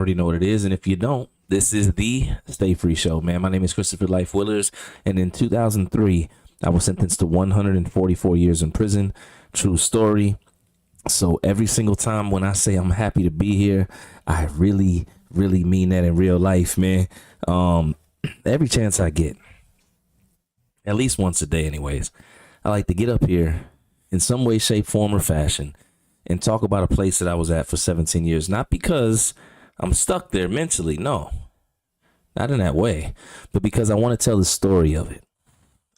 Already know what it is. And if you don't, this is the Stay Free Show, man. My name is Christopher Life Willers. And in 2003, I was sentenced to 144 years in prison. True story. So every single time when I say I'm happy to be here, I really, really mean that in real life, man. Every chance I get, at least once a day anyways, I like to get up here in some way, shape, form, or fashion and talk about a place that I was at for 17 years. Not because I'm stuck there mentally, no, not in that way, but because I want to tell the story of it.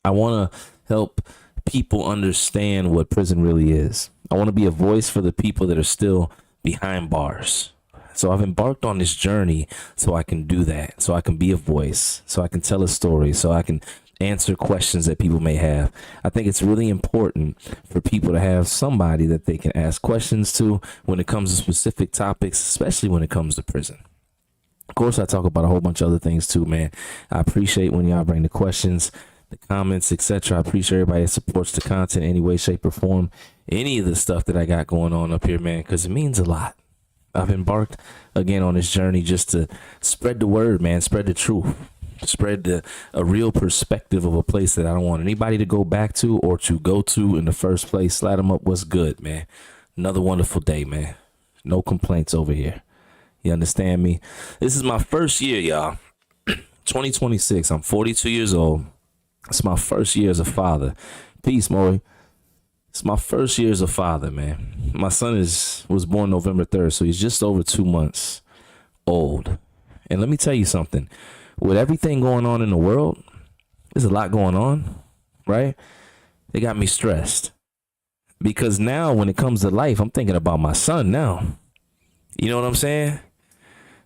I want to help people understand what prison really is. I want to be a voice for the people that are still behind bars. So I've embarked on this journey so I can do that, so I can be a voice, so I can tell a story, so I can answer questions that people may have. I think it's really important for people to have somebody that they can ask questions to when it comes to specific topics, especially when it comes to prison. Of course, I talk about a whole bunch of other things too, man. I appreciate when y'all bring the questions, the comments, etc. I appreciate everybody that supports the content in any way, shape, or form. Any of the stuff that I got going on up here, man, because it means a lot. I've embarked again on this journey just to spread the word, man, spread the truth, spread a real perspective of a place that I don't want anybody to go back to or to go to in the first place. Slide them up. What's good, man? Another wonderful day, man. No complaints over here. You understand me? This is my first year, y'all. 2026. I'm 42 years old. It's my first year as a father. Peace, Maury. It's my first year as a father, man. My son was born November 3rd, so he's just over 2 months old. And let me tell you something. With everything going on in the world, there's a lot going on, right? They got me stressed. Because now when it comes to life, I'm thinking about my son now. You know what I'm saying?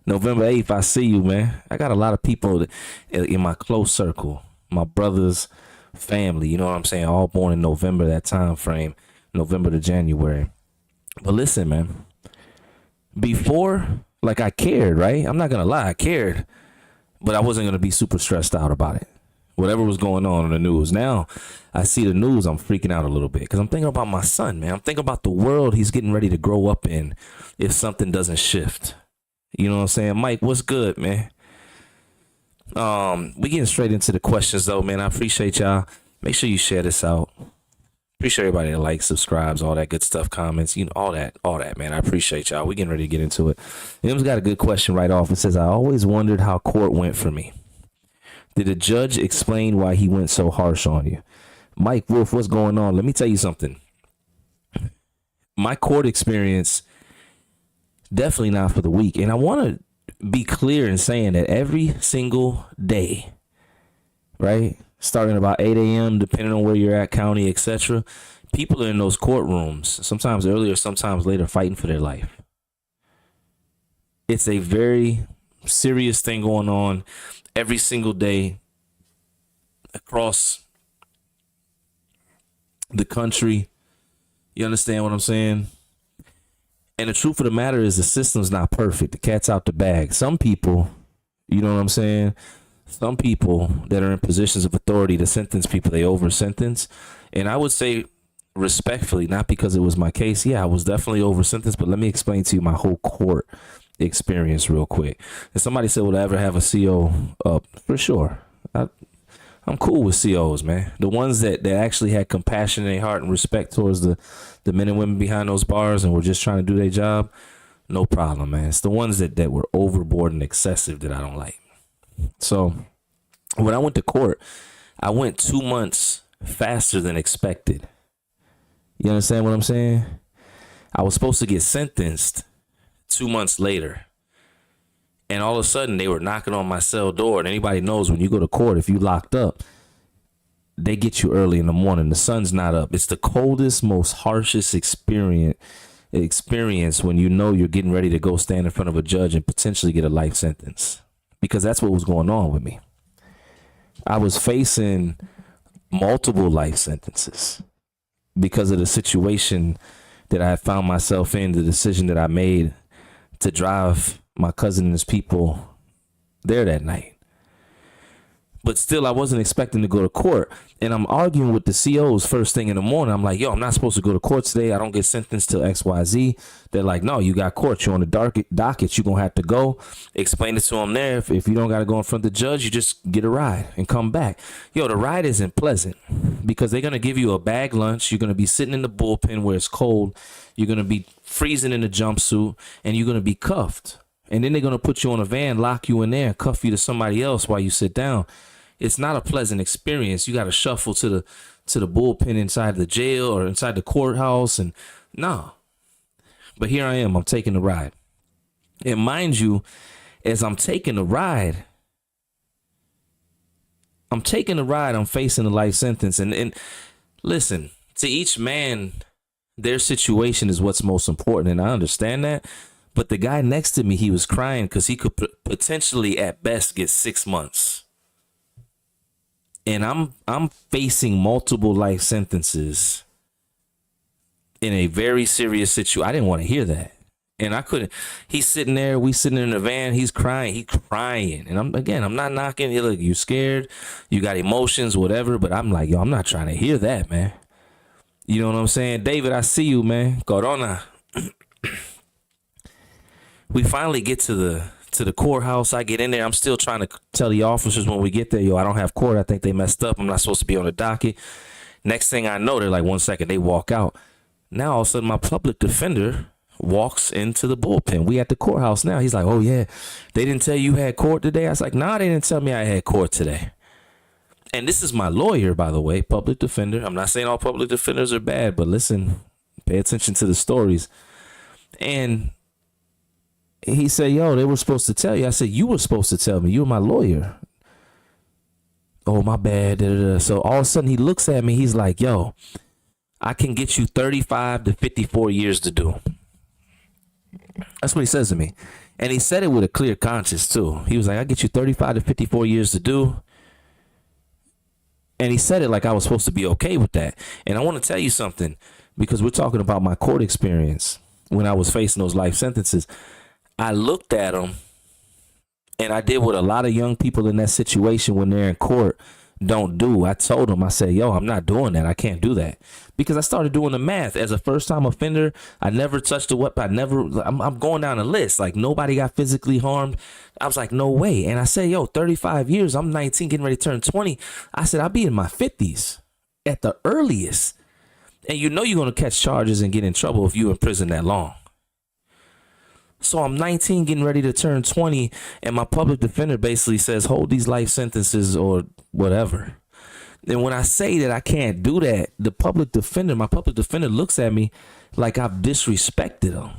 November 8th, I see you, man. I got a lot of people in my close circle, my brothers, family, you know what I'm saying, all born in November, that time frame, November to January. But listen, man, before, like, I cared, right? I'm not gonna lie, I cared, but I wasn't gonna be super stressed out about it, whatever was going on in the news. Now I see the news, I'm freaking out a little bit because I'm thinking about my son, man. I'm thinking about the world he's getting ready to grow up in if something doesn't shift. You know what I'm saying? Mike, what's good, man? We getting straight into the questions though, man. I appreciate y'all. Make sure you share this out. Appreciate everybody that likes, subscribes, all that good stuff, comments, you know, all that, man. I appreciate y'all. We getting ready to get into it. Nim's got a good question right off. It says, I always wondered how court went for me. Did the judge explain why he went so harsh on you? Mike Wolf, what's going on? Let me tell you something. My court experience, definitely not for the weak. And I want to be clear in saying that every single day, right, starting about 8 a.m., depending on where you're at, county, etc., people are in those courtrooms, sometimes earlier, sometimes later, fighting for their life. It's a very serious thing going on every single day across the country. You understand what I'm saying? And the truth of the matter is the system's not perfect. The cat's out the bag. Some people, you know what I'm saying? Some people that are in positions of authority to sentence people, they over sentence. And I would say respectfully, not because it was my case. Yeah, I was definitely over sentenced, but let me explain to you my whole court experience real quick. And somebody said, will I ever have a CO up? For sure. I'm cool with COs, man. The ones that actually had compassion in their heart and respect towards the men and women behind those bars and were just trying to do their job, no problem, man. It's the ones that were overboard and excessive that I don't like. So when I went to court, I went 2 months faster than expected. You understand what I'm saying? I was supposed to get sentenced 2 months later. And all of a sudden, they were knocking on my cell door. And anybody knows when you go to court, if you locked up, they get you early in the morning. The sun's not up. It's the coldest, most harshest experience when you know you're getting ready to go stand in front of a judge and potentially get a life sentence. Because that's what was going on with me. I was facing multiple life sentences because of the situation that I had found myself in, the decision that I made to drive my cousin and his people there that night. But still, I wasn't expecting to go to court. And I'm arguing with the COs first thing in the morning. I'm like, yo, I'm not supposed to go to court today. I don't get sentenced till XYZ. They're like, no, you got court. You're on the docket. You're going to have to go. Explain it to them there. If you don't got to go in front of the judge, you just get a ride and come back. Yo, the ride isn't pleasant because they're going to give you a bag lunch. You're going to be sitting in the bullpen where it's cold. You're going to be freezing in a jumpsuit and you're going to be cuffed. And then they're going to put you on a van, lock you in there, and cuff you to somebody else while you sit down. It's not a pleasant experience. You got to shuffle to the bullpen inside the jail or inside the courthouse. And no. But here I am. I'm taking the ride. And mind you, as I'm taking the ride, I'm facing a life sentence. And listen, to each man, their situation is what's most important. And I understand that. But the guy next to me, he was crying because he could potentially at best get 6 months. And I'm facing multiple life sentences in a very serious situation. I didn't want to hear that. And I couldn't. He's sitting there. We sitting in the van. He's crying. And I'm not knocking. Hey, look, you scared. You got emotions, whatever. But I'm like, yo, I'm not trying to hear that, man. You know what I'm saying? David, I see you, man. Corona. We finally get to the courthouse. I get in there. I'm still trying to tell the officers when we get there, yo, I don't have court. I think they messed up. I'm not supposed to be on the docket. Next thing I know, they're like, 1 second, they walk out. Now all of a sudden my public defender walks into the bullpen. We at the courthouse now. He's like, oh yeah, they didn't tell you had court today? I was like, nah, they didn't tell me I had court today. And this is my lawyer, by the way, public defender. I'm not saying all public defenders are bad, but listen, pay attention to the stories. And he said, yo, they were supposed to tell you. I said, you were supposed to tell me. You were my lawyer. Oh, my bad. So all of a sudden he looks at me. He's like, yo, I can get you 35 to 54 years to do. That's what he says to me. And he said it with a clear conscience, too. He was like, I get you 35 to 54 years to do. And he said it like I was supposed to be okay with that. And I want to tell you something, because we're talking about my court experience when I was facing those life sentences. I looked at him and I did what a lot of young people in that situation when they're in court don't do. I told him, I said, yo, I'm not doing that. I can't do that. Because I started doing the math. As a first time offender, I never touched a weapon. I'm going down the list. Like nobody got physically harmed. I was like, no way. And I said, yo, 35 years. I'm 19, getting ready to turn 20. I said, I'll be in my 50s at the earliest. And you know you're going to catch charges and get in trouble if you're in prison that long. So I'm 19 getting ready to turn 20 and my public defender basically says, hold these life sentences or whatever. And when I say that I can't do that, my public defender looks at me like I've disrespected him.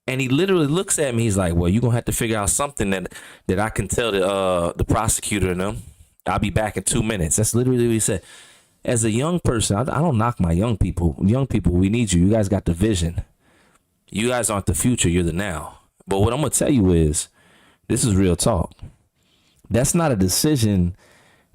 And he literally looks at me. He's like, well, you're going to have to figure out something that I can tell the prosecutor and them. I'll be back in 2 minutes. That's literally what he said. As a young person, I don't knock my young people. Young people, we need you. You guys got the vision. You guys aren't the future, you're the now. But what I'm going to tell you is, this is real talk. That's not a decision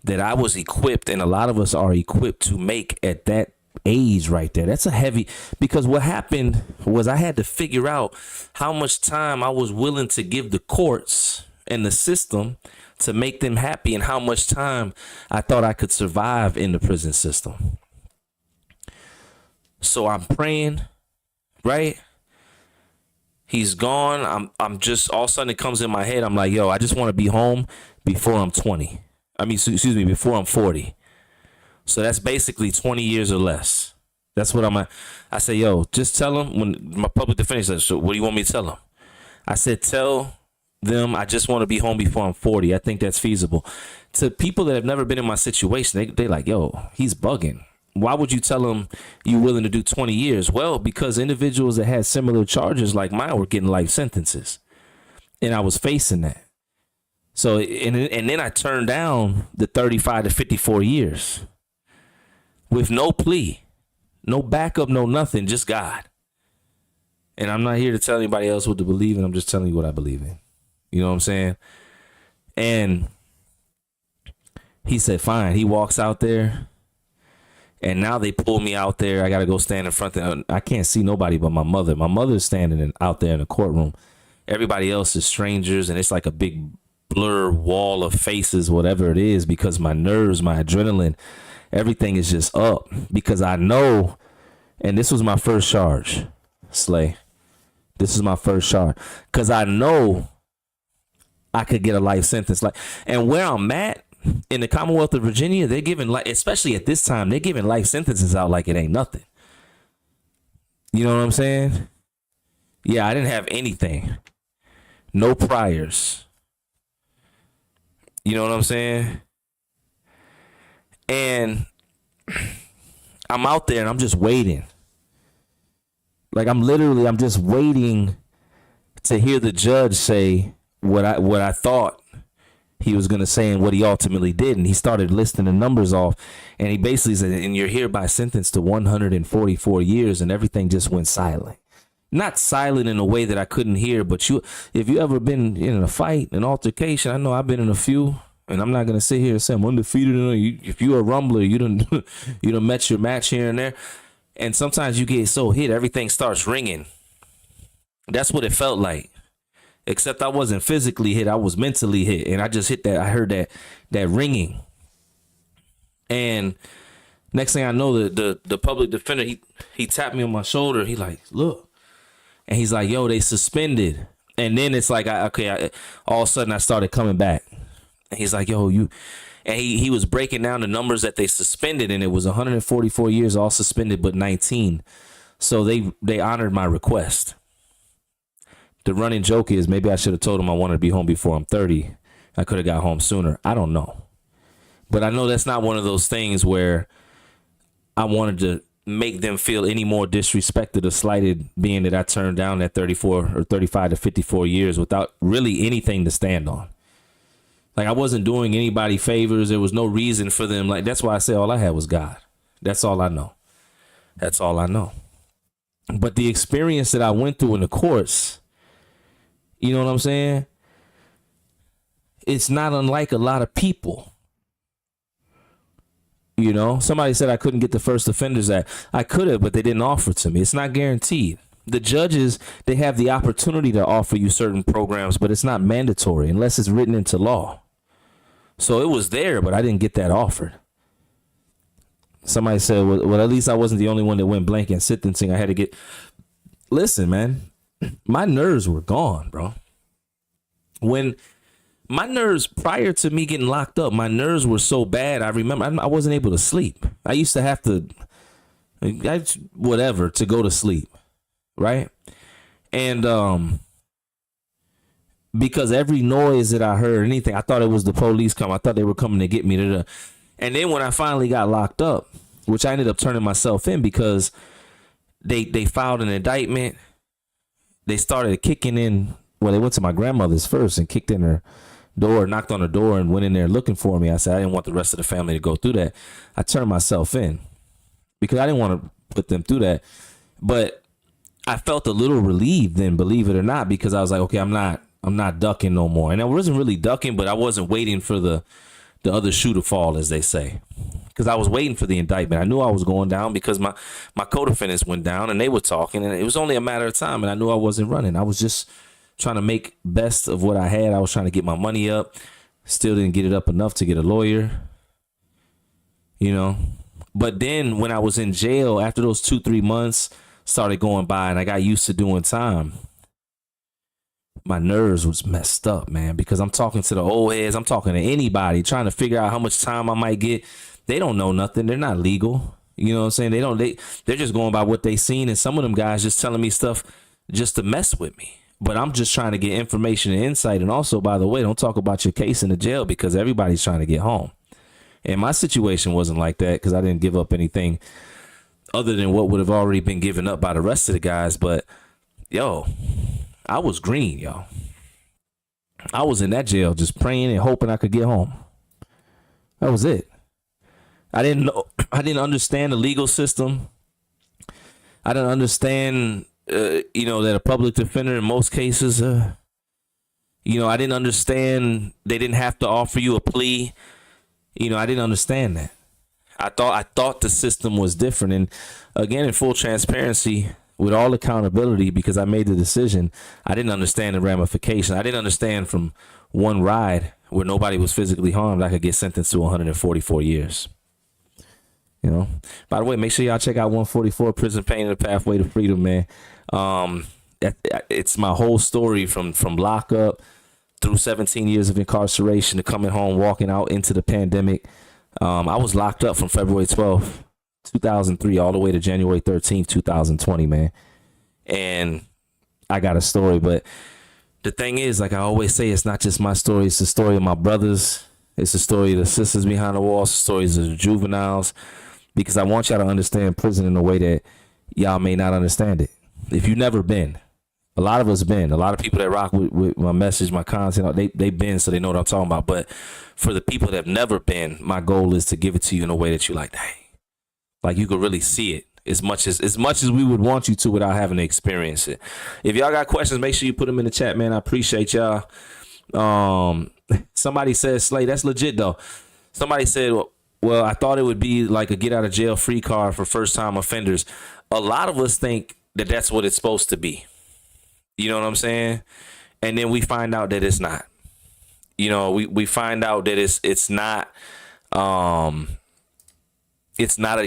that I was equipped, and a lot of us are equipped to make at that age right there. That's a heavy, because what happened was I had to figure out how much time I was willing to give the courts and the system to make them happy, and how much time I thought I could survive in the prison system. So I'm praying, right? He's gone. I'm just, all of a sudden it comes in my head. I'm like, yo, I just want to be home before I'm 20. Before I'm 40. So that's basically 20 years or less. That's what I say, yo, just tell him. When my public defender says, so what do you want me to tell him? I said, tell them I just want to be home before I'm 40. I think that's feasible. To people that have never been in my situation, they like, yo, he's bugging. Why would you tell them you're willing to do 20 years? Well, because individuals that had similar charges like mine were getting life sentences. And I was facing that. So, and then I turned down the 35 to 54 years with no plea, no backup, no nothing, just God. And I'm not here to tell anybody else what to believe in. I'm just telling you what I believe in. You know what I'm saying? And he said, fine. He walks out there. And now they pull me out there. I got to go stand in front of them. I can't see nobody but my mother. My mother's standing out there in the courtroom. Everybody else is strangers, and it's like a big blur wall of faces, whatever it is, because my nerves, my adrenaline, everything is just up because I know, and this was my first charge, Slay. This is my first charge because I know I could get a life sentence. Like, and where I'm at in the Commonwealth of Virginia, they're giving, like, especially at this time, they're giving life sentences out like it ain't nothing. You know what I'm saying? Yeah, I didn't have anything. No priors. You know what I'm saying? And I'm out there and I'm just waiting. Like, I'm just waiting to hear the judge say what I thought he was going to say and what he ultimately did. And he started listing the numbers off. And he basically said, and you're hereby sentenced to 144 years. And everything just went silent. Not silent in a way that I couldn't hear, but if you ever been in a fight, an altercation, I know I've been in a few, and I'm not gonna sit here and say I'm undefeated. If you're a rumbler, you done met your match here and there, and sometimes you get so hit, everything starts ringing. That's what it felt like. Except I wasn't physically hit, I was mentally hit, and I just hit that. I heard that ringing, and next thing I know, the public defender he tapped me on my shoulder. He like, look. And he's like, yo, they suspended. And then it's like, all of a sudden I started coming back. And he's like, yo, you. And he was breaking down the numbers that they suspended. And it was 144 years all suspended, but 19. So they honored my request. The running joke is maybe I should have told him I wanted to be home before I'm 30. I could have got home sooner. I don't know. But I know that's not one of those things where I wanted to make them feel any more disrespected or slighted, being that I turned down that 34 or 35 to 54 years without really anything to stand on. Like, I wasn't doing anybody favors. There was no reason for them. Like, that's why I say all I had was God. That's all I know. That's all I know. But the experience that I went through in the courts, you know what I'm saying? It's not unlike a lot of people. You know, somebody said I couldn't get the First Offenders Act. I could have, but they didn't offer it to me. It's not guaranteed. The judges, they have the opportunity to offer you certain programs, but it's not mandatory unless it's written into law. So it was there, but I didn't get that offered. Somebody said, well, at least I wasn't the only one that went blank in sentencing. I had to get. Listen, man, my nerves were gone, bro. When my nerves, prior to me getting locked up, my nerves were so bad. I remember I wasn't able to sleep. I used to have to, whatever, to go to sleep, right? And because every noise that I heard, anything, I thought it was the police coming. I thought they were coming to get me. And then when I finally got locked up, which I ended up turning myself in because they filed an indictment. They started kicking in. Well, they went to my grandmother's first and kicked in her door, knocked on her door, and went in there looking for me. I said I didn't want the rest of the family to go through that. I turned myself in because I didn't want to put them through that. But I felt a little relieved then, believe it or not, because I was like, okay, I'm not ducking no more. And I wasn't really ducking, but I wasn't waiting for the other shoe to fall, as they say, because I was waiting for the indictment. I knew I was going down because my co-defendants went down and they were talking, and it was only a matter of time. And I knew I wasn't running. I was just trying to make best of what I had. I was trying to get my money up. Still didn't get it up enough to get a lawyer, you know. But then when I was in jail, after those 2-3 months started going by and I got used to doing time, my nerves was messed up, man, because I'm talking to the old heads. I'm talking to anybody trying to figure out how much time I might get. They don't know nothing. They're not legal. You know what I'm saying? They're just going by what they seen. And some of them guys just telling me stuff just to mess with me. But I'm just trying to get information and insight. And also, by the way, don't talk about your case in the jail because everybody's trying to get home. And my situation wasn't like that because I didn't give up anything other than what would have already been given up by the rest of the guys. But, yo, I was green, yo. I was in that jail just praying and hoping I could get home. That was it. I didn't understand the legal system. I didn't understand that a public defender in most cases, I didn't understand they didn't have to offer you a plea. I didn't understand that. I thought the system was different. And again, in full transparency, with all accountability, because I made the decision, I didn't understand the ramification. I didn't understand from one ride where nobody was physically harmed, I could get sentenced to 144 years. You know, by the way, make sure y'all check out 144 Prison Pain and the Pathway to Freedom, man. It's my whole story from lockup through 17 years of incarceration to coming home, walking out into the pandemic. I was locked up from February 12th, 2003, all the way to January 13th, 2020, man. And I got a story, but the thing is, like I always say, it's not just my story. It's the story of my brothers. It's the story of the sisters behind the walls, the stories of the juveniles, because I want y'all to understand prison in a way that y'all may not understand it. If you've never been, a lot of us been, a lot of people that rock with my message, my content, they've been, so they know what I'm talking about. But for the people that have never been, my goal is to give it to you in a way that you like, dang, like you could really see it as much as we would want you to without having to experience it. If y'all got questions, make sure you put them in the chat, man. I appreciate y'all. Somebody said, Slay, that's legit though. Somebody said, well, I thought it would be like a get out of jail free card for first time offenders. A lot of us think that that's what it's supposed to be. You know what I'm saying? And then we find out that it's not. You know, we find out that it's not a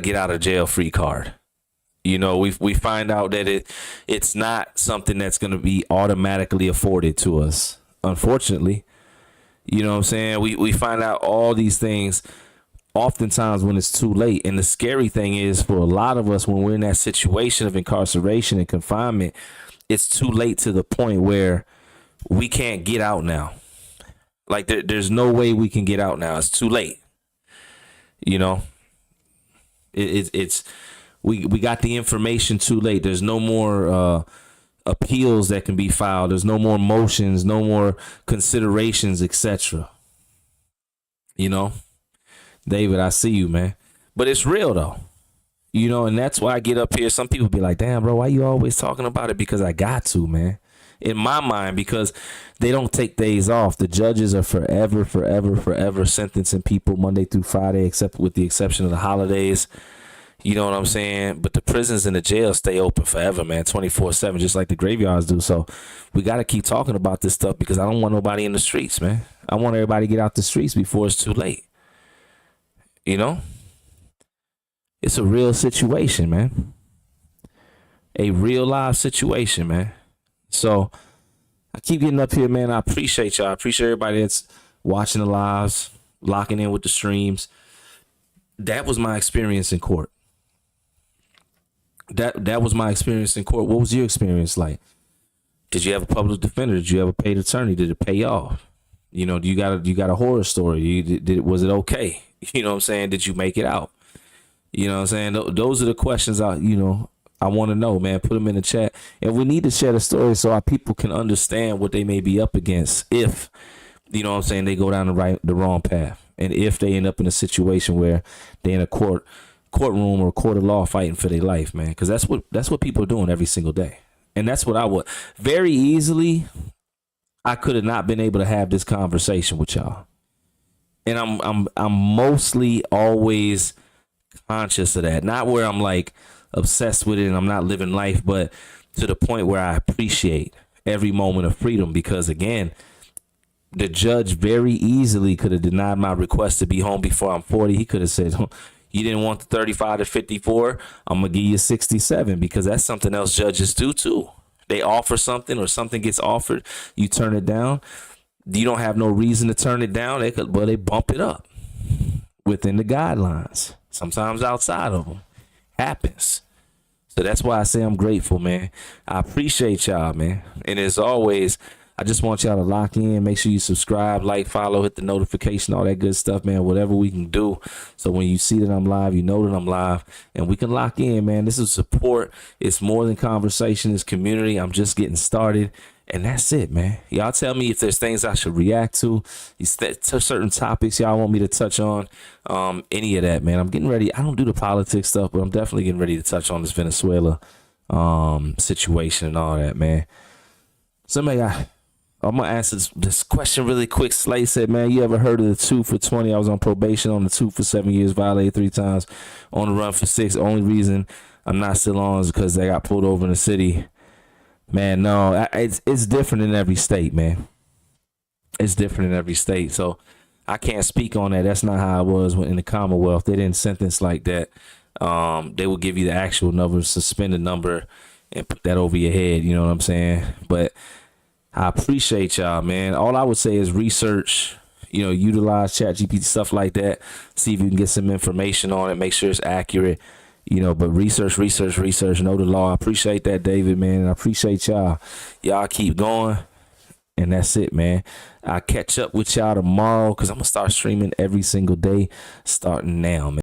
get out of jail free card. You know, we find out that it's not something that's going to be automatically afforded to us. Unfortunately, you know what I'm saying? We find out all these things oftentimes when it's too late. And the scary thing is, for a lot of us, when we're in that situation of incarceration and confinement, it's too late to the point where we can't get out now. Like there's no way we can get out now. It's too late. You know, we got the information too late. There's no more appeals that can be filed. There's no more motions, no more considerations, etc. You know, David, I see you, man. But it's real though. You know, and that's why I get up here. Some people be like, damn, bro, why you always talking about it? Because I got to, man. In my mind, because they don't take days off. The judges are forever sentencing people Monday through Friday, except with the exception of the holidays. You know what I'm saying? But the prisons and the jails stay open forever, man, 24/7, just like the graveyards do. So we got to keep talking about this stuff, because I don't want nobody in the streets, man. I want everybody to get out the streets before it's too late. You know? It's a real situation, man. A real live situation, man. So I keep getting up here, man. I appreciate y'all. I appreciate everybody that's watching the lives, locking in with the streams. That was my experience in court. That was my experience in court. What was your experience like? Did you have a public defender? Did you have a paid attorney? Did it pay off? You know, you got a horror story? Was it okay? You know what I'm saying? Did you make it out? You know what I'm saying? Those are the questions I want to know, man. Put them in the chat. And we need to share the story so our people can understand what they may be up against if, you know what I'm saying, they go down the wrong path. And if they end up in a situation where they're in a courtroom or court of law fighting for their life, man. Because that's what people are doing every single day. And that's what I would. Very easily, I could have not been able to have this conversation with y'all. And I'm mostly always conscious of that. Not where I'm like obsessed with it and I'm not living life, but to the point where I appreciate every moment of freedom, because again, the judge very easily could have denied my request to be home before I'm 40. He could have said, you didn't want the 35 to 54, I'm gonna give you 67, because that's something else judges do too. They offer something or something gets offered, you turn it down. You don't have no reason to turn it down. They bump it up within the guidelines. Sometimes outside of them. Happens. So that's why I say I'm grateful, man. I appreciate y'all, man. And as always, I just want y'all to lock in. Make sure you subscribe, like, follow, hit the notification, all that good stuff, man. Whatever we can do. So when you see that I'm live, you know that I'm live. And we can lock in, man. This is support. It's more than conversation. It's community. I'm just getting started. And that's it, man. Y'all tell me if there's things I should react to, certain topics y'all want me to touch on, any of that, man. I'm getting ready. I don't do the politics stuff, but I'm definitely getting ready to touch on this Venezuela situation and all that, man. I'm going to answer this question really quick. Slay said, man, you ever heard of the 2 for 20? I was on probation on the 2 for 7 years, violated 3 times, on the run for 6. Only reason I'm not still on because they got pulled over in the city. Man, no, it's different in every state, man. It's different in every state. So I can't speak on that. That's not how it was in the Commonwealth. They didn't sentence like that. They will give you the actual number, suspended number, and put that over your head. You know what I'm saying? But I appreciate y'all, man. All I would say is research, utilize ChatGPT, stuff like that. See if you can get some information on it. Make sure it's accurate, but research, know the law. I appreciate that, David, man. And I appreciate y'all. Y'all keep going. And that's it, man. I'll catch up with y'all tomorrow because I'm going to start streaming every single day starting now, man.